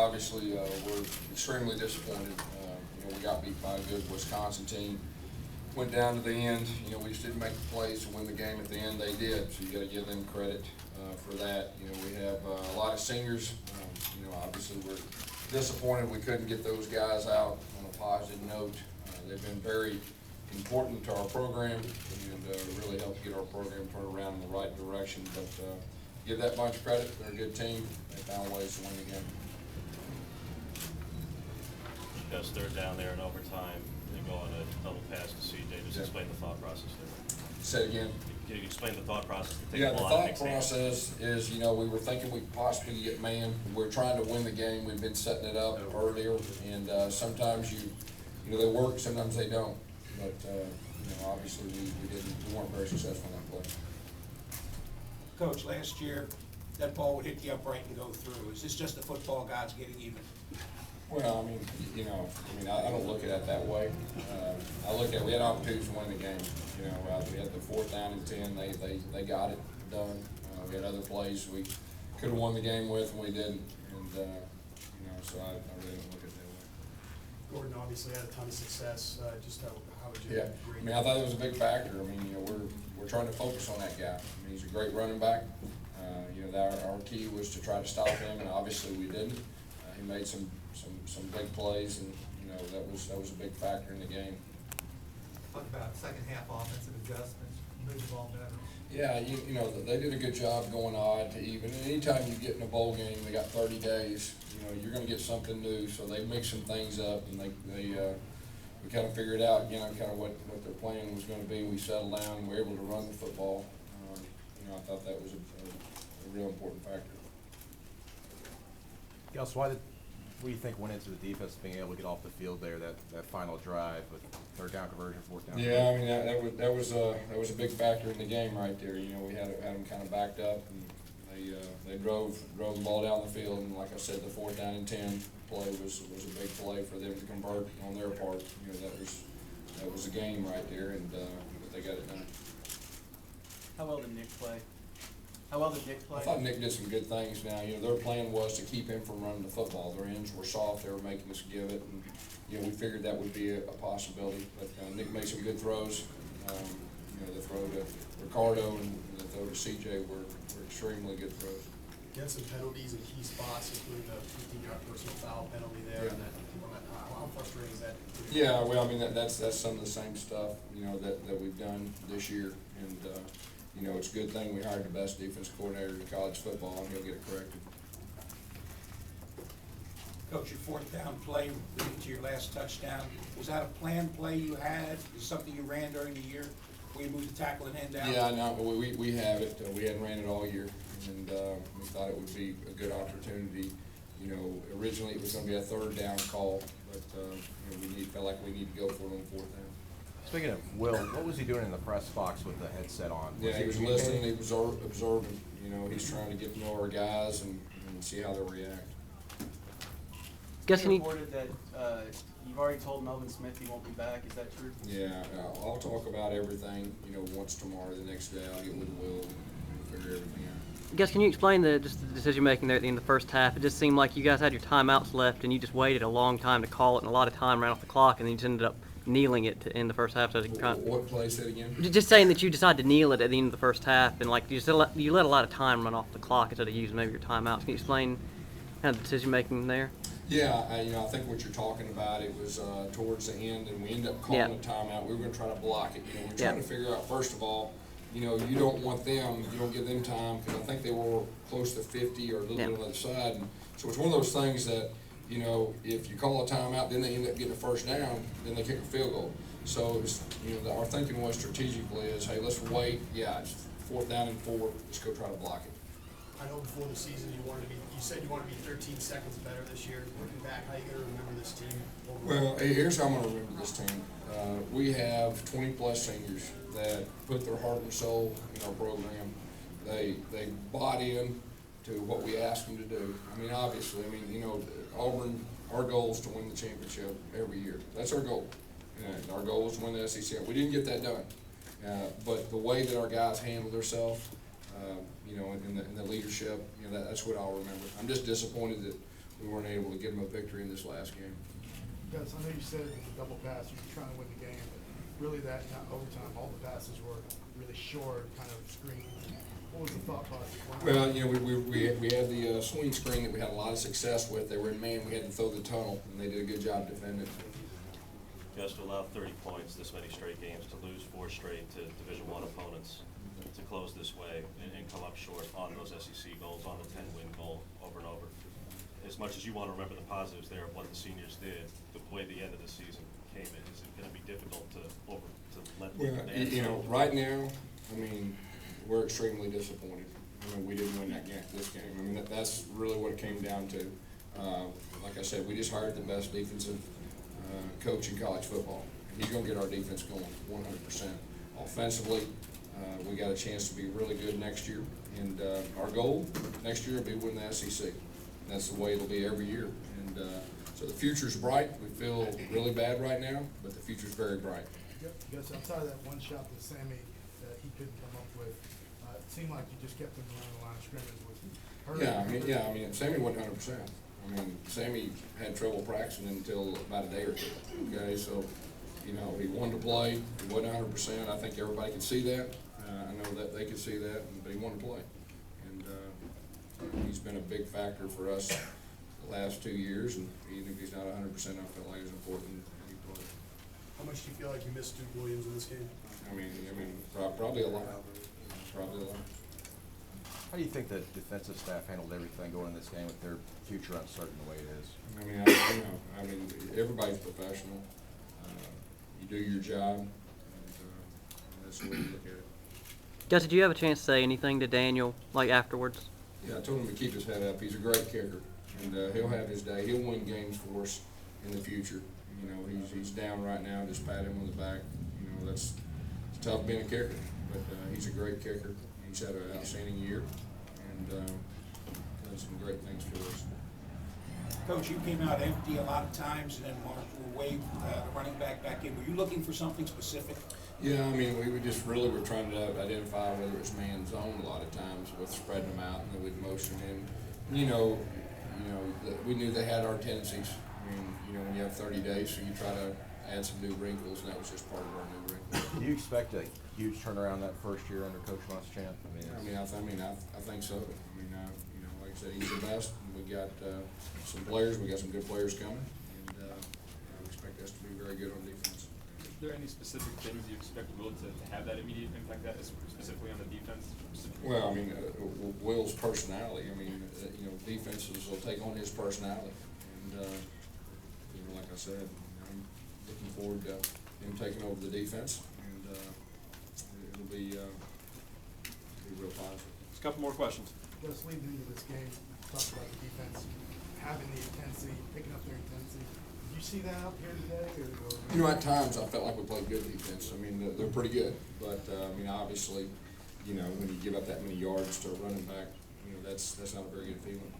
obviously, we're extremely disappointed. We got beat by a good Wisconsin team. Went down to the end. We just didn't make the plays to win the game at the end. They did, so you got to give them credit for that. We have a lot of seniors. Obviously we're disappointed we couldn't get those guys out on a positive note. They've been very important to our program and really helped get our program turned around in the right direction. But give that bunch credit. They're a good team. They found ways to win the game. Gus, third down there in overtime. They go on a double pass to CJ. Just explain the thought process there. Say it again. Can you explain the thought process? The thought process is, we were thinking we could possibly get man. We're trying to win the game. We've been setting it up earlier, and sometimes they work, sometimes they don't. But obviously we weren't very successful in that play. Coach, last year that ball would hit the upright and go through. Is this just the football gods getting even? Well, I don't look at it that way. I look at we had opportunities to win the game. We had the 4th down and 10. They got it done. We had other plays we could have won the game with, and we didn't. And so I really don't look at it that way. Gordon obviously had a ton of success. Just how would you? Yeah, I thought it was a big factor. We're trying to focus on that guy. He's a great running back. Our key was to try to stop him, and obviously we didn't. He made some big plays, and that was a big factor in the game. Talk about second half offensive adjustments, move the ball better. Yeah, they did a good job going odd to even. And anytime you get in a bowl game, they got 30 days. You're going to get something new. So they mix some things up, and we kind of figured out, kind of what their plan was going to be. We settled down, and we were able to run the football. I thought that was a real important factor. Gus, what do you think went into the defense being able to get off the field there, that final drive with 3rd down conversion, 4th down? Yeah, that was a big factor in the game right there. We had them kind of backed up, and they drove the ball down the field, and like I said, the 4th down and 10 play was a big play for them to convert on their part. That was a game right there, and but they got it done. How well did Nick play? I thought Nick did some good things. Now, their plan was to keep him from running the football. Their ends were soft. They were making us give it, and we figured that would be a possibility. But Nick made some good throws. The throw to Ricardo and the throw to CJ were extremely good throws. You had some penalties in key spots, including the 15-yard personal foul penalty there. Yeah. And how frustrating is that? Yeah, well, that's some of the same stuff that we've done this year, and it's a good thing we hired the best defense coordinator in college football, and he'll get it corrected. Coach, your 4th down play leading to your last touchdown, was that a planned play you had? Is it something you ran during the year where you moved the tackle and end out? Yeah, no, we have it. We hadn't ran it all year, and we thought it would be a good opportunity. Originally it was going to be a 3rd down call, but we felt like we need to go for it on 4th down. Speaking of Will, what was he doing in the press box with the headset on? Yeah, he was listening, he was observing. He's trying to get to know our guys and see how they'll react. Guess you reported that you've already told Melvin Smith he won't be back. Is that true? Yeah, I'll talk about everything, once tomorrow, the next day. I'll get with Will and figure everything out. Guess can you explain the decision making there at the end of the first half? It just seemed like you guys had your timeouts left and you just waited a long time to call it, and a lot of time ran off the clock, and then you just ended up kneeling it to end the first half. So What play said again? just saying that you decided to kneel it at the end of the first half, and you let a lot of time run off the clock instead of using maybe your timeouts. Can you explain kind of the decision making there? Yeah, I think what you're talking about, it was towards the end, and we ended up calling a timeout. We were going to try to block it. We're trying to figure out, first of all, you don't want them, you don't give them time, because I think they were close to 50 or a little bit on the other side. And so it's one of those things that, if you call a timeout, then they end up getting a 1st down, then they kick a field goal. So it was, our thinking was strategically is, hey, let's wait. Yeah, it's 4th down and 4. Let's go try to block it. I know before the season you said you wanted to be 13 seconds better this year. Looking back, how are you going to remember this team? Well, here's how I'm going to remember this team. We have 20-plus seniors that put their heart and soul in our program. They bought in to what we asked them to do. Obviously, Auburn, our goal is to win the championship every year. That's our goal. Our goal is to win the SEC. We didn't get that done. But the way that our guys handled themselves, in the leadership, that's what I'll remember. I'm just disappointed that we weren't able to get them a victory in this last game. Gus, I know you said with the double pass, you were trying to win the game, but really that, not overtime, all the passes were really short, kind of screen. What was the thought process? Well, you know, we had the swing screen that we had a lot of success with. They were in man, we had to throw the tunnel, and they did a good job defending. Just to allow 30 points this many straight games, to lose 4 straight to Division I opponents, to close this way and come up short on those SEC goals, on the 10-win goal over and over. As much as you want to remember the positives there of what the seniors did, the way the end of the season came in, is it going to be difficult to let Well, them you know, right now, I mean, we're extremely disappointed. I mean, we didn't win this game. I mean, that's really what it came down to. Like I said, we just hired the best defensive coach in college football. He's going to get our defense going 100%. Offensively, we got a chance to be really good next year. And our goal next year will be win the SEC. That's the way it'll be every year. And so the future's bright. We feel really bad right now, but the future's very bright. Gus, outside of that one shot to Sammy that he couldn't come up with, it seemed like you just kept him around the line of scrimmage. I mean, Sammy wasn't 100%. I mean, Sammy had trouble practicing until about a day or two. Okay, so you know, he wanted to play. He wasn't 100%. I think everybody could see that. I know that they could see that, but he wanted to play. And he's been a big factor for us the last 2 years. And even if he's not 100%, I feel like it's important that he play. How much do you feel like you missed Duke Williams in this game? I mean, probably a lot. Probably a lot. How do you think the defensive staff handled everything going in this game with their future uncertain the way it is? I mean, everybody's professional. You do your job, and that's the way you look at it. Gus, did you have a chance to say anything to Daniel, like afterwards? Yeah, I told him to keep his head up. He's a great kicker, and he'll have his day. He'll win games for us in the future. You know, he's down right now. Just pat him on the back. You know, it's tough being a kicker, but he's a great kicker. He's had an outstanding year, and done some great things for us. Coach, you came out empty a lot of times and then Marshall waved the running back in. Were you looking for something specific? Yeah, I mean, we were just really were trying to identify whether it was man zone a lot of times with spreading them out and then we'd motion in. You know, we knew they had our tendencies. I mean, you know, when you have 30 days, so you try to add some new wrinkles, and that was just part of our new wrinkles. Do you expect a huge turnaround that first year under Coach Malzahn? I think so. I mean, you know, like I said, he's the best. We got some players. We got some good players coming, and I expect us to be very good on defense. Is there any specific things you expect Will to have that immediate impact, that is specifically on the defense? Well, I mean, Will's personality. I mean, you know, defenses will take on his personality, and you know, like I said, I'm looking forward to him taking over the defense, and it'll be real positive. Just a couple more questions. Gus, leading into this game, talked about the defense having the intensity, picking up their intensity. Did you see that out here today? Or? You know, at times I felt like we played good defense. I mean, they're pretty good, but I mean, obviously, you know, when you give up that many yards to a running back, you know, that's not a very good feeling.